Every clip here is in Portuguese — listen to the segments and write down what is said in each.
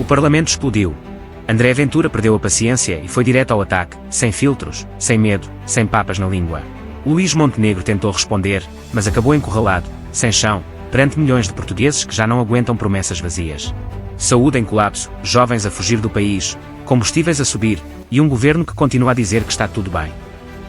O Parlamento explodiu. André Ventura perdeu a paciência e foi direto ao ataque, sem filtros, sem medo, sem papas na língua. Luís Montenegro tentou responder, mas acabou encurralado, sem chão, perante milhões de portugueses que já não aguentam promessas vazias. Saúde em colapso, jovens a fugir do país, combustíveis a subir e um governo que continua a dizer que está tudo bem.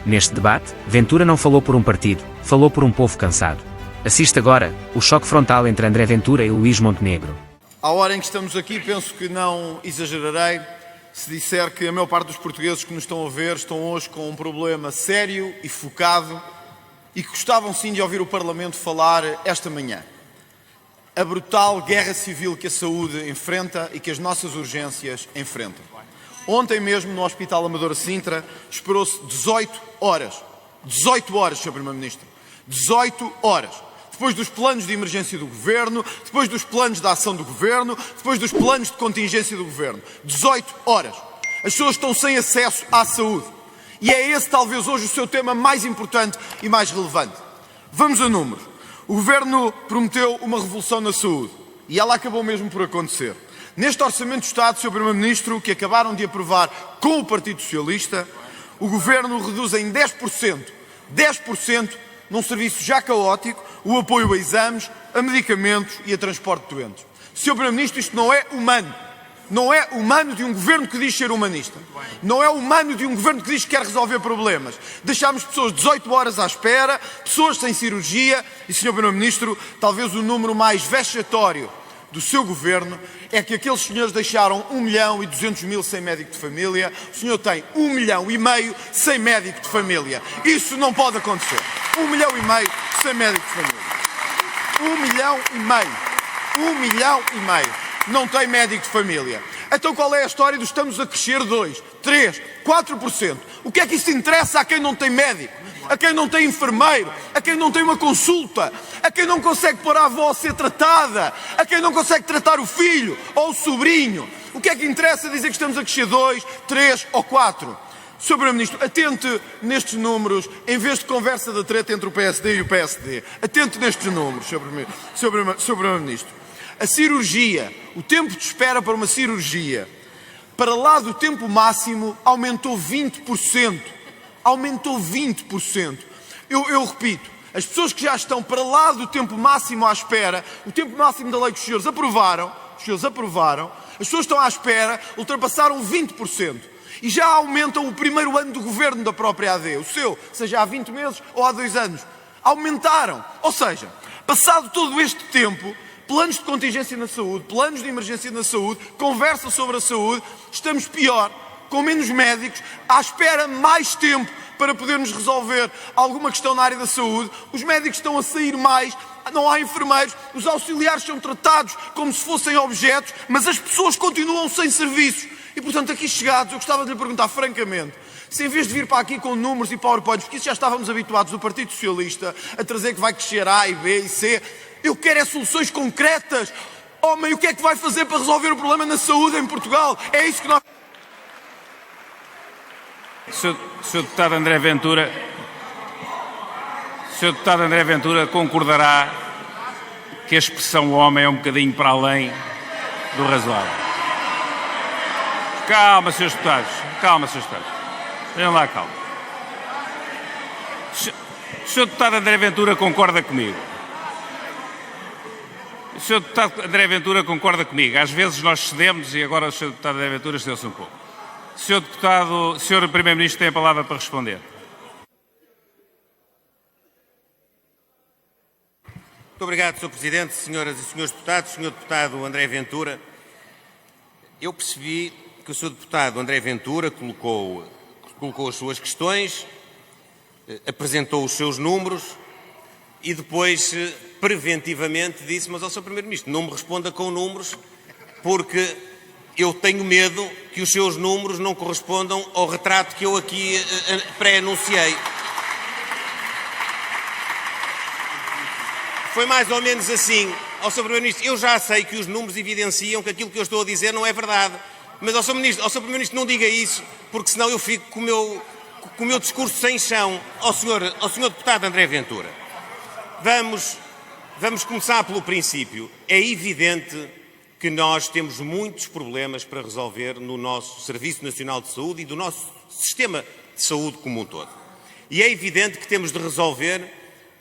Neste debate, Ventura não falou por um partido, falou por um povo cansado. Assiste agora o choque frontal entre André Ventura e Luís Montenegro. À hora em que estamos aqui, penso que não exagerarei se disser que a maior parte dos portugueses que nos estão a ver estão hoje com um problema sério e focado e que gostavam sim de ouvir o Parlamento falar esta manhã. A brutal guerra civil que a saúde enfrenta e que as nossas urgências enfrentam. Ontem mesmo, no Hospital Amadora Sintra, esperou-se 18 horas. 18 horas, Sr. Primeiro-Ministro. 18 horas. Depois dos planos de emergência do Governo, depois dos planos de ação do Governo, depois dos planos de contingência do Governo. 18 horas. As pessoas estão sem acesso à saúde. E é esse talvez hoje o seu tema mais importante e mais relevante. Vamos a números. O Governo prometeu uma revolução na saúde. E ela acabou mesmo por acontecer. Neste Orçamento do Estado, Sr. Primeiro-Ministro, que acabaram de aprovar com o Partido Socialista, o Governo reduz em 10%, num serviço já caótico, o apoio a exames, a medicamentos e a transporte de doentes. Sr. Primeiro-Ministro, isto não é humano. Não é humano de um governo que diz ser humanista. Não é humano de um governo que diz que quer resolver problemas. Deixámos pessoas 18 horas à espera, pessoas sem cirurgia e, Sr. Primeiro-Ministro, talvez o número mais vexatório do seu governo é que aqueles senhores deixaram 1.200.000 sem médico de família. O senhor tem 1,5 milhão sem médico de família. Isso não pode acontecer. 1,5 milhão sem médico de família. 1,5 milhão. 1,5 milhão. Não tem médico de família. Então qual é a história do estamos a crescer 2%, 3%, 4%? O que é que isso interessa a quem não tem médico? A quem não tem enfermeiro? A quem não tem uma consulta? A quem não consegue pôr a avó a ser tratada? A quem não consegue tratar o filho ou o sobrinho? O que é que interessa dizer que estamos a crescer 2%, 3% ou 4%? Sr. Primeiro-Ministro, atente nestes números, em vez de conversa da treta entre o PSD e o PSD. Atente nestes números, Sr. Primeiro-Ministro. A cirurgia, o tempo de espera para uma cirurgia, para lá do tempo máximo, aumentou 20%. Aumentou 20%. Eu repito, as pessoas que já estão para lá do tempo máximo à espera, o tempo máximo da lei que os senhores aprovaram, as pessoas estão à espera, ultrapassaram 20%. E já aumentam o primeiro ano do governo da própria AD, o seu, seja há 20 meses ou há 2 anos. Aumentaram. Ou seja, passado todo este tempo, planos de contingência na saúde, planos de emergência na saúde, conversa sobre a saúde, estamos pior, com menos médicos, à espera mais tempo para podermos resolver alguma questão na área da saúde, os médicos estão a sair mais, não há enfermeiros, os auxiliares são tratados como se fossem objetos, mas as pessoas continuam sem serviços. E, portanto, aqui chegados, eu gostava de lhe perguntar francamente, se em vez de vir para aqui com números e PowerPoints, porque isso já estávamos habituados do Partido Socialista, a trazer que vai crescer A e B e C, eu quero é soluções concretas. Homem, o que é que vai fazer para resolver o problema na saúde em Portugal? É isso que nós... Sr. Deputado André Ventura, Sr. Deputado André Ventura concordará que a expressão homem é um bocadinho para além do razoável. Calma, Srs. Deputados. Calma, Srs. Deputados. Venham lá, calma. Sr. Deputado André Ventura concorda comigo. O Sr. Deputado André Ventura concorda comigo. Às vezes nós cedemos e agora o Sr. Deputado André Ventura cedeu-se um pouco. Sr. Primeiro-Ministro tem a palavra para responder. Muito obrigado, Sr. Presidente, senhoras e senhores deputados. Sr. Deputado André Ventura, eu percebi que o Sr. Deputado André Ventura colocou as suas questões, apresentou os seus números e depois, preventivamente, disse: mas ao Sr. Primeiro-Ministro, não me responda com números, porque eu tenho medo que os seus números não correspondam ao retrato que eu aqui pré-anunciei. Foi mais ou menos assim. Ao Sr. Primeiro-Ministro, eu já sei que os números evidenciam que aquilo que eu estou a dizer não é verdade. Mas ao Sr. Primeiro-Ministro não diga isso, porque senão eu fico com o meu discurso sem chão. Ao Sr. Deputado André Ventura, vamos começar pelo princípio. É evidente que nós temos muitos problemas para resolver no nosso Serviço Nacional de Saúde e do nosso sistema de saúde como um todo. E é evidente que temos de resolver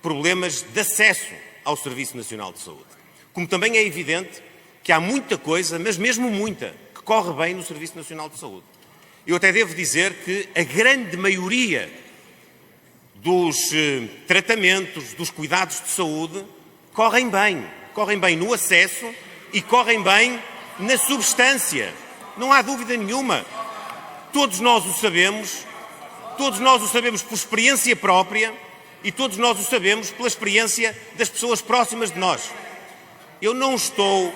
problemas de acesso ao Serviço Nacional de Saúde. Como também é evidente que há muita coisa, mas mesmo muita, que corre bem no Serviço Nacional de Saúde. Eu até devo dizer que a grande maioria dos tratamentos, dos cuidados de saúde, correm bem no acesso e correm bem na substância. Não há dúvida nenhuma. Todos nós o sabemos por experiência própria e todos nós o sabemos pela experiência das pessoas próximas de nós. Eu não estou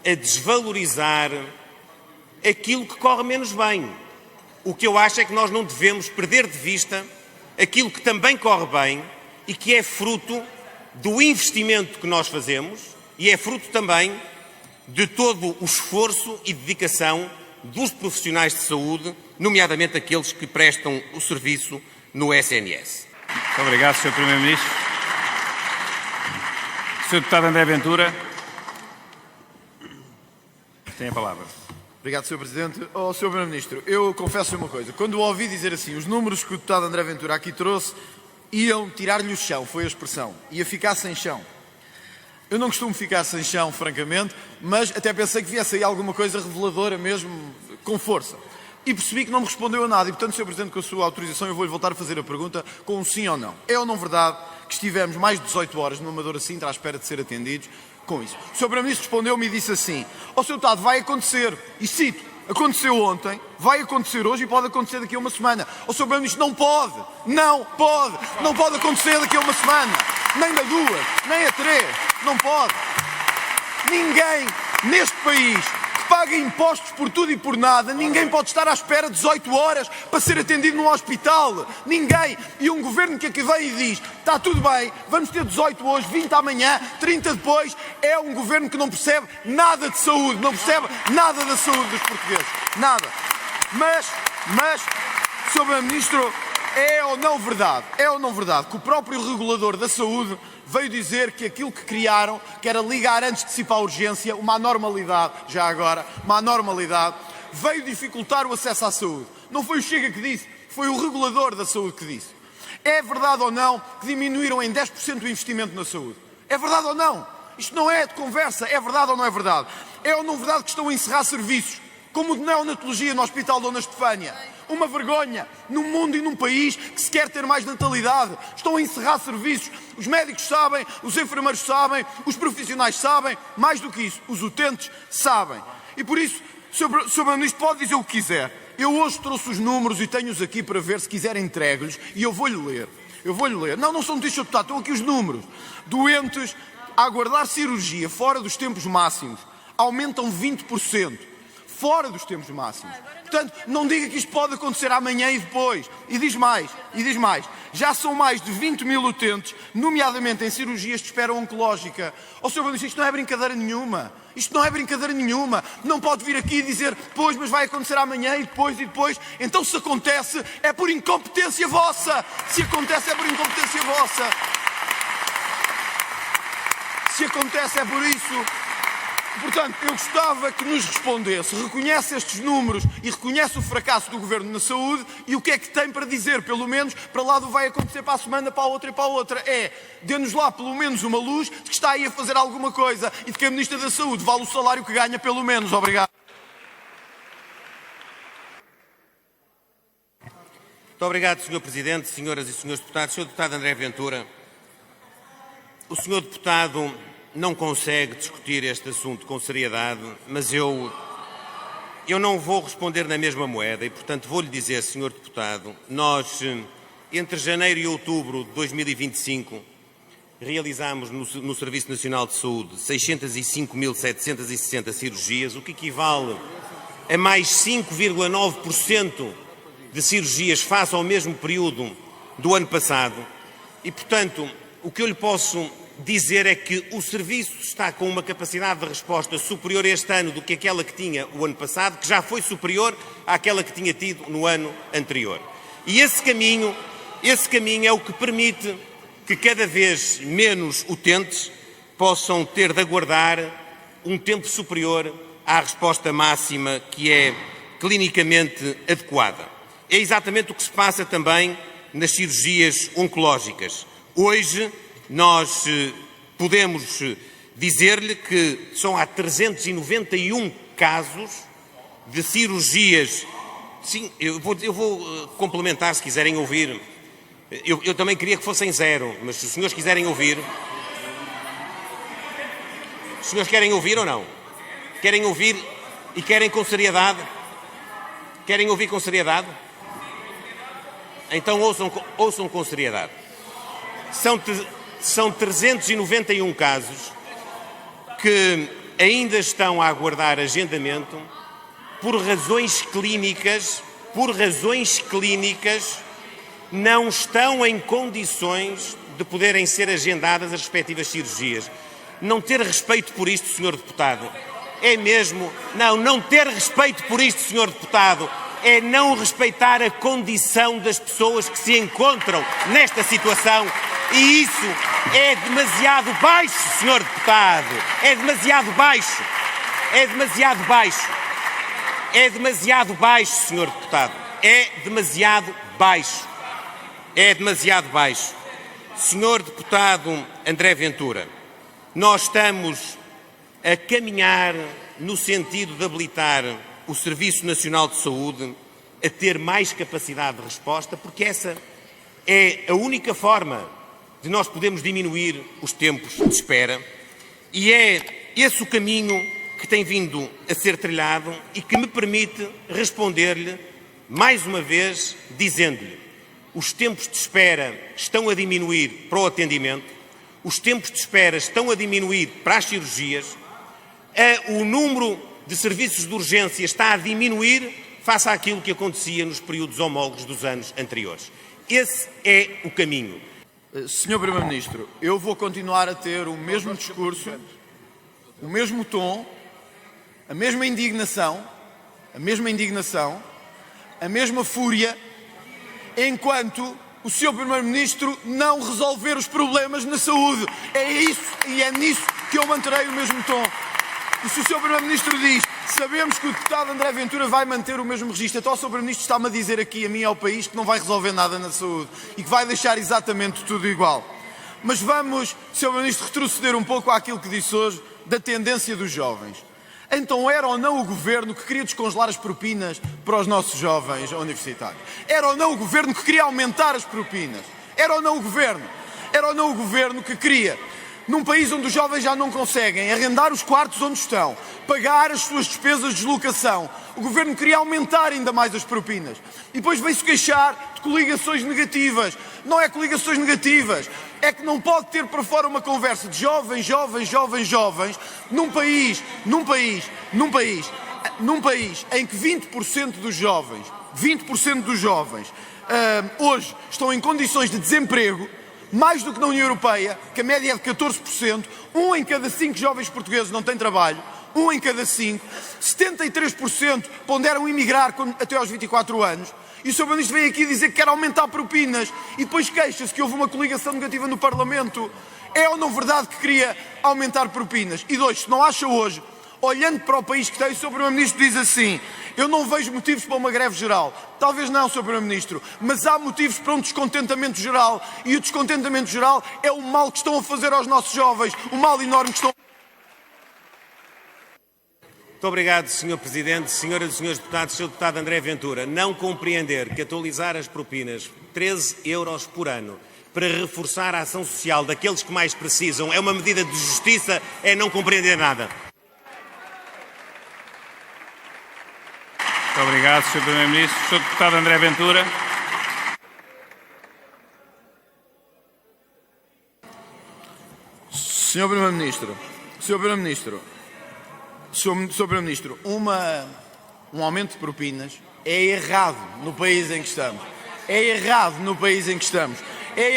a desvalorizar aquilo que corre menos bem. O que eu acho é que nós não devemos perder de vista aquilo que também corre bem e que é fruto do investimento que nós fazemos e é fruto também de todo o esforço e dedicação dos profissionais de saúde, nomeadamente aqueles que prestam o serviço no SNS. Muito obrigado, Sr. Primeiro-Ministro. Sr. Deputado André Ventura, tem a palavra. Obrigado, Sr. Presidente. Sr. Primeiro-Ministro, eu confesso uma coisa. Quando o ouvi dizer assim, os números que o deputado André Ventura aqui trouxe iam tirar-lhe o chão, foi a expressão. Ia ficar sem chão. Eu não costumo ficar sem chão, francamente, mas até pensei que viesse aí alguma coisa reveladora mesmo, com força. E percebi que não me respondeu a nada. E, portanto, Sr. Presidente, com a sua autorização, eu vou-lhe voltar a fazer a pergunta com um sim ou não. É ou não verdade que estivemos mais de 18 horas no Amadora Sintra à espera de ser atendidos com isso? O Sr. Primeiro-Ministro respondeu-me e disse assim: Sr. Deputado, vai acontecer, e cito, aconteceu ontem, vai acontecer hoje e pode acontecer daqui a uma semana. O Sr. Primeiro-Ministro não pode acontecer daqui a uma semana, nem a 2, nem a 3, não pode. Ninguém neste país que paga impostos por tudo e por nada, ninguém pode estar à espera de 18 horas para ser atendido num hospital. Ninguém. E um governo que aqui vem e diz: está tudo bem, vamos ter 18 hoje, 20 amanhã, 30 depois, é um governo que não percebe nada de saúde, não percebe nada da saúde dos portugueses. Nada. Mas, Sr. Primeiro-Ministro, é ou não verdade que o próprio regulador da saúde veio dizer que aquilo que criaram, que era ligar antes de si para a urgência, uma anormalidade, já agora, uma anormalidade, veio dificultar o acesso à saúde? Não foi o Chega que disse, foi o regulador da saúde que disse. É verdade ou não que diminuíram em 10% o investimento na saúde? É verdade ou não? Isto não é de conversa, é verdade ou não é verdade? É ou não verdade que estão a encerrar serviços, como o de neonatologia no Hospital Dona Estefânia? Uma vergonha num mundo e num país que se quer ter mais natalidade. Estão a encerrar serviços. Os médicos sabem, os enfermeiros sabem, os profissionais sabem, mais do que isso, os utentes sabem. E por isso, Sr. Primeiro-Ministro, pode dizer o que quiser. Eu hoje trouxe os números e tenho-os aqui para ver, se quiserem entregue-lhes, e eu vou-lhe ler. Não são notícias, deputado, estão aqui os números. Doentes a aguardar cirurgia fora dos tempos máximos aumentam 20%. Fora dos tempos máximos. Portanto, não diga que isto pode acontecer amanhã e depois. E diz mais. Já são mais de 20 mil utentes, nomeadamente em cirurgias de espera oncológica. Sr. Primeiro-Ministro, isto não é brincadeira nenhuma. Não pode vir aqui e dizer, pois, mas vai acontecer amanhã e depois. Então, se acontece, é por incompetência vossa. Se acontece, é por isso. Portanto, eu gostava que nos respondesse, reconhece estes números e reconhece o fracasso do Governo na saúde e o que é que tem para dizer, pelo menos, para lá do vai acontecer para a semana, para a outra e para a outra. Dê-nos lá pelo menos uma luz de que está aí a fazer alguma coisa e de que a Ministra da Saúde vale o salário que ganha, pelo menos. Obrigado. Muito obrigado, Sr. Presidente, senhoras e senhores deputados. Sr. Deputado André Ventura, o Sr. Deputado não consegue discutir este assunto com seriedade, mas eu não vou responder na mesma moeda e, portanto, vou-lhe dizer, Sr. Deputado, nós, entre janeiro e outubro de 2025, realizámos no Serviço Nacional de Saúde 605.760 cirurgias, o que equivale a mais 5,9% de cirurgias face ao mesmo período do ano passado. E, portanto, o que eu lhe posso dizer é que o serviço está com uma capacidade de resposta superior este ano do que aquela que tinha o ano passado, que já foi superior àquela que tinha tido no ano anterior. E esse caminho é o que permite que cada vez menos utentes possam ter de aguardar um tempo superior à resposta máxima que é clinicamente adequada. É exatamente o que se passa também nas cirurgias oncológicas. Hoje nós podemos dizer-lhe que só há 391 casos de cirurgias. Sim, eu vou complementar se quiserem ouvir. Eu também queria que fossem 0, mas se os senhores quiserem ouvir... Os senhores querem ouvir ou não? Querem ouvir e querem com seriedade? Querem ouvir com seriedade? Então ouçam com seriedade. São 391 casos que ainda estão a aguardar agendamento por razões clínicas, não estão em condições de poderem ser agendadas as respectivas cirurgias. Não ter respeito por isto, Sr. Deputado, é mesmo... Não ter respeito por isto, Sr. Deputado, é não respeitar a condição das pessoas que se encontram nesta situação. E isso é demasiado baixo, Sr. Deputado. É demasiado baixo. É demasiado baixo. É demasiado baixo, Sr. Deputado. É demasiado baixo. É demasiado baixo. Sr. Deputado André Ventura, nós estamos a caminhar no sentido de habilitar o Serviço Nacional de Saúde a ter mais capacidade de resposta, porque essa é a única forma de nós podermos diminuir os tempos de espera, e é esse o caminho que tem vindo a ser trilhado e que me permite responder-lhe mais uma vez dizendo-lhe: os tempos de espera estão a diminuir para o atendimento, os tempos de espera estão a diminuir para as cirurgias, o número de serviços de urgência está a diminuir face àquilo que acontecia nos períodos homólogos dos anos anteriores. Esse é o caminho. Sr. Primeiro-Ministro, eu vou continuar a ter o mesmo discurso, o mesmo tom, a mesma indignação, a mesma fúria, enquanto o Sr. Primeiro-Ministro não resolver os problemas na saúde. É isso e é nisso que eu manterei o mesmo tom. E se o Sr. Primeiro-Ministro diz: sabemos que o deputado André Ventura vai manter o mesmo registro, então o Sr. Primeiro-Ministro está-me a dizer aqui, a mim e ao país, que não vai resolver nada na saúde e que vai deixar exatamente tudo igual. Mas vamos, Sr. Primeiro-Ministro, retroceder um pouco àquilo que disse hoje da tendência dos jovens. Então era ou não o Governo que queria descongelar as propinas para os nossos jovens universitários? Era ou não o Governo que queria aumentar as propinas? Era ou não o Governo? Era ou não o Governo que queria, num país onde os jovens já não conseguem arrendar os quartos onde estão, pagar as suas despesas de deslocação, o Governo queria aumentar ainda mais as propinas? E depois veio-se queixar de coligações negativas. Não é coligações negativas, é que não pode ter para fora uma conversa de jovens, num país em que 20% dos jovens hoje estão em condições de desemprego, mais do que na União Europeia, que a média é de 14%, 1 em cada 5 jovens portugueses não tem trabalho, 1 em cada 5, 73% ponderam emigrar até aos 24 anos, e o Sr. Ministro vem aqui dizer que quer aumentar propinas e depois queixa-se que houve uma coligação negativa no Parlamento. É ou não verdade que queria aumentar propinas? E dois, se não acha hoje, olhando para o país que tem, o Sr. Primeiro-Ministro diz assim: eu não vejo motivos para uma greve geral. Talvez não, Sr. Primeiro-Ministro, mas há motivos para um descontentamento geral, e o descontentamento geral é o mal que estão a fazer aos nossos jovens, o mal enorme que estão... Muito obrigado, Sr. Presidente, Senhoras e Senhores Deputados, Sr. Deputado André Ventura. Não compreender que atualizar as propinas 13 euros por ano para reforçar a ação social daqueles que mais precisam é uma medida de justiça, é não compreender nada. Muito obrigado, Sr. Primeiro-Ministro. Sr. Deputado André Ventura. Sr. Primeiro-Ministro, um aumento de propinas é errado no país em que estamos. É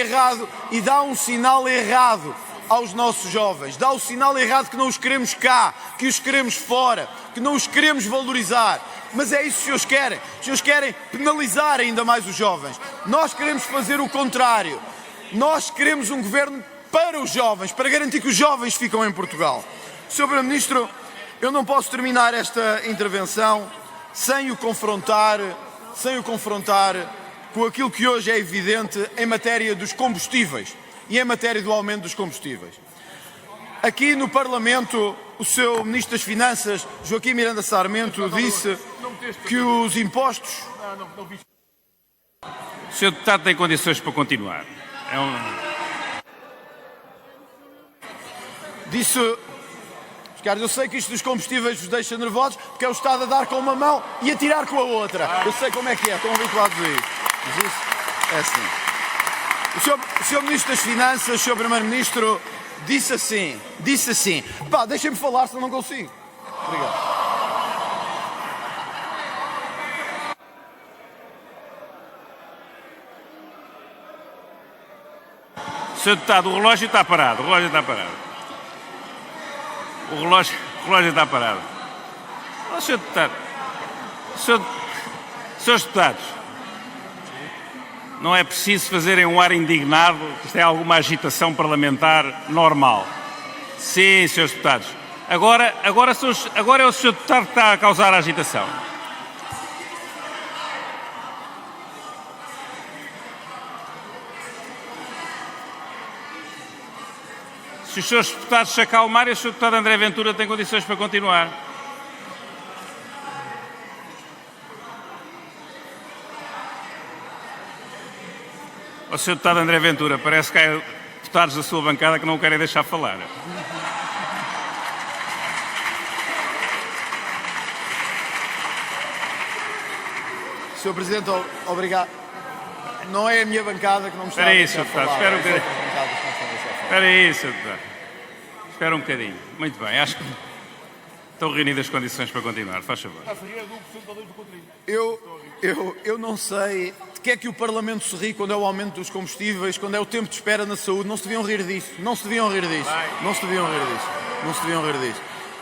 errado e dá um sinal errado aos nossos jovens. Dá o sinal errado que não os queremos cá, que os queremos fora, que não os queremos valorizar. Mas é isso que os senhores querem. Os senhores querem penalizar ainda mais os jovens. Nós queremos fazer o contrário. Nós queremos um governo para os jovens, para garantir que os jovens ficam em Portugal. Sr. Primeiro-Ministro, eu não posso terminar esta intervenção sem o confrontar com aquilo que hoje é evidente em matéria dos combustíveis e em matéria do aumento dos combustíveis. Aqui no Parlamento, o seu Ministro das Finanças, Joaquim Miranda Sarmento, disse que os impostos... O Sr. Deputado tem condições para continuar. Disse... Carlos, eu sei que isto dos combustíveis vos deixa nervosos, porque é o Estado a dar com uma mão e a tirar com a outra. Eu sei como é que é, estão habituados a isso. Mas isso é assim. O Sr. Ministro das Finanças, o Sr. Primeiro-Ministro, disse assim, pá, deixem-me falar, senão não consigo. Obrigado. Sr. Deputado, o relógio está parado. O relógio está parado. Oh, Sr. Deputado, Srs. Deputados, não é preciso fazerem um ar indignado, isto é alguma agitação parlamentar normal. Sim, Srs. Deputados. Agora é o Sr. Deputado que está a causar a agitação. Se os Srs. Deputados se acalmarem, o Sr. Deputado André Ventura tem condições para continuar. O Sr. Deputado André Ventura, parece que há deputados da sua bancada que não o querem deixar falar. Sr. Presidente, obrigado. Não é a minha bancada que não me está a deixar falar. Espera um bocadinho. Espera aí, Sr. Deputado. Espera um bocadinho. Muito bem, acho que estão reunidas as condições para continuar. Faz favor. Eu não sei de que é que o Parlamento se ri quando é o aumento dos combustíveis, quando é o tempo de espera na saúde. Não se deviam rir disso.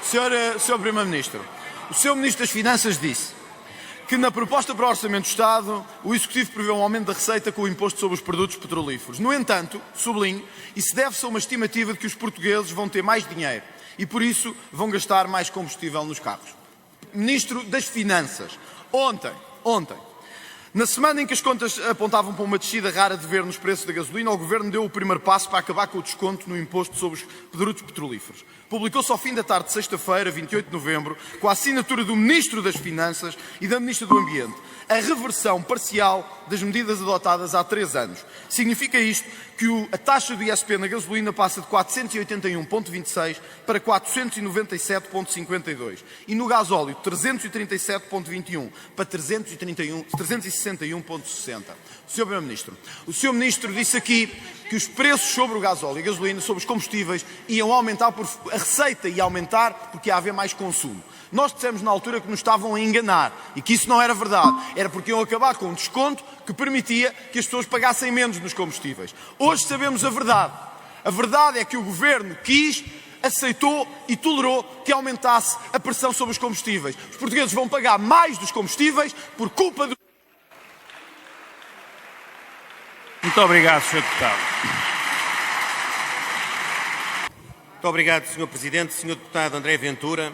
Senhor Primeiro-Ministro, o seu Ministro das Finanças disse que na proposta para o Orçamento do Estado o Executivo prevê um aumento da receita com o imposto sobre os produtos petrolíferos. No entanto, sublinho, isso deve-se a uma estimativa de que os portugueses vão ter mais dinheiro e por isso vão gastar mais combustível nos carros. Ministro das Finanças, ontem, na semana em que as contas apontavam para uma descida rara de ver nos preços da gasolina, o Governo deu o primeiro passo para acabar com o desconto no imposto sobre os produtos petrolíferos. Publicou-se ao fim da tarde de sexta-feira, 28 de novembro, com a assinatura do Ministro das Finanças e da Ministra do Ambiente, a reversão parcial das medidas adotadas há 3 anos. Significa isto que a taxa do ISP na gasolina passa de 481,26 para 497,52 e no gasóleo 337,21 para 361,60. Sr. Primeiro-Ministro, o Sr. Ministro disse aqui que os preços sobre o gasóleo e a gasolina, sobre os combustíveis, iam aumentar, a receita ia aumentar porque ia haver mais consumo. Nós dissemos na altura que nos estavam a enganar e que isso não era verdade. Era porque iam acabar com um desconto que permitia que as pessoas pagassem menos nos combustíveis. Hoje sabemos a verdade. A verdade é que o Governo quis, aceitou e tolerou que aumentasse a pressão sobre os combustíveis. Os portugueses vão pagar mais dos combustíveis por culpa do... Muito obrigado, Sr. Deputado. Muito obrigado, Sr. Presidente. Sr. Deputado André Ventura,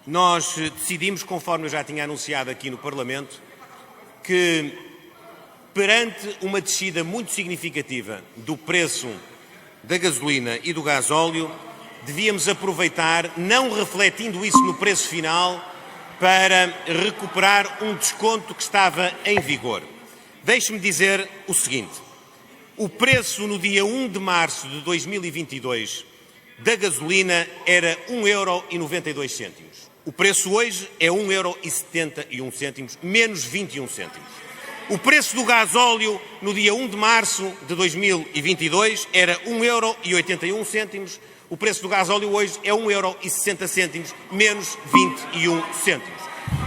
nós decidimos, conforme eu já tinha anunciado aqui no Parlamento, que perante uma descida muito significativa do preço da gasolina e do gasóleo, devíamos aproveitar, não refletindo isso no preço final, para recuperar um desconto que estava em vigor. Deixe-me dizer o seguinte: o preço no dia 1 de março de 2022 da gasolina era 1,92€. O preço hoje é 1,71€, menos 21 cêntimos. O preço do gasóleo no dia 1 de março de 2022 era 1,81€. O preço do gasóleo hoje é 1,60€, menos 21 cêntimos.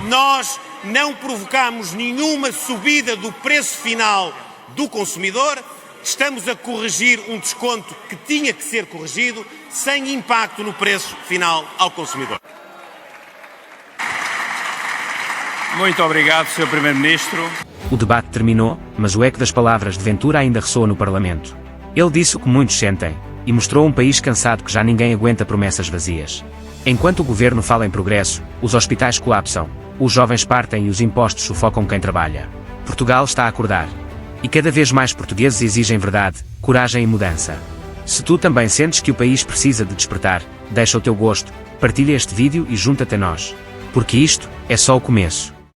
Nós não provocamos nenhuma subida do preço final do consumidor, estamos a corrigir um desconto que tinha que ser corrigido sem impacto no preço final ao consumidor. Muito obrigado, Sr. Primeiro-Ministro. O debate terminou, mas o eco das palavras de Ventura ainda ressoa no Parlamento. Ele disse o que muitos sentem: e mostrou um país cansado que já ninguém aguenta promessas vazias. Enquanto o governo fala em progresso, os hospitais colapsam, os jovens partem e os impostos sufocam quem trabalha. Portugal está a acordar. E cada vez mais portugueses exigem verdade, coragem e mudança. Se tu também sentes que o país precisa de despertar, deixa o teu gosto, partilha este vídeo e junta-te a nós. Porque isto é só o começo.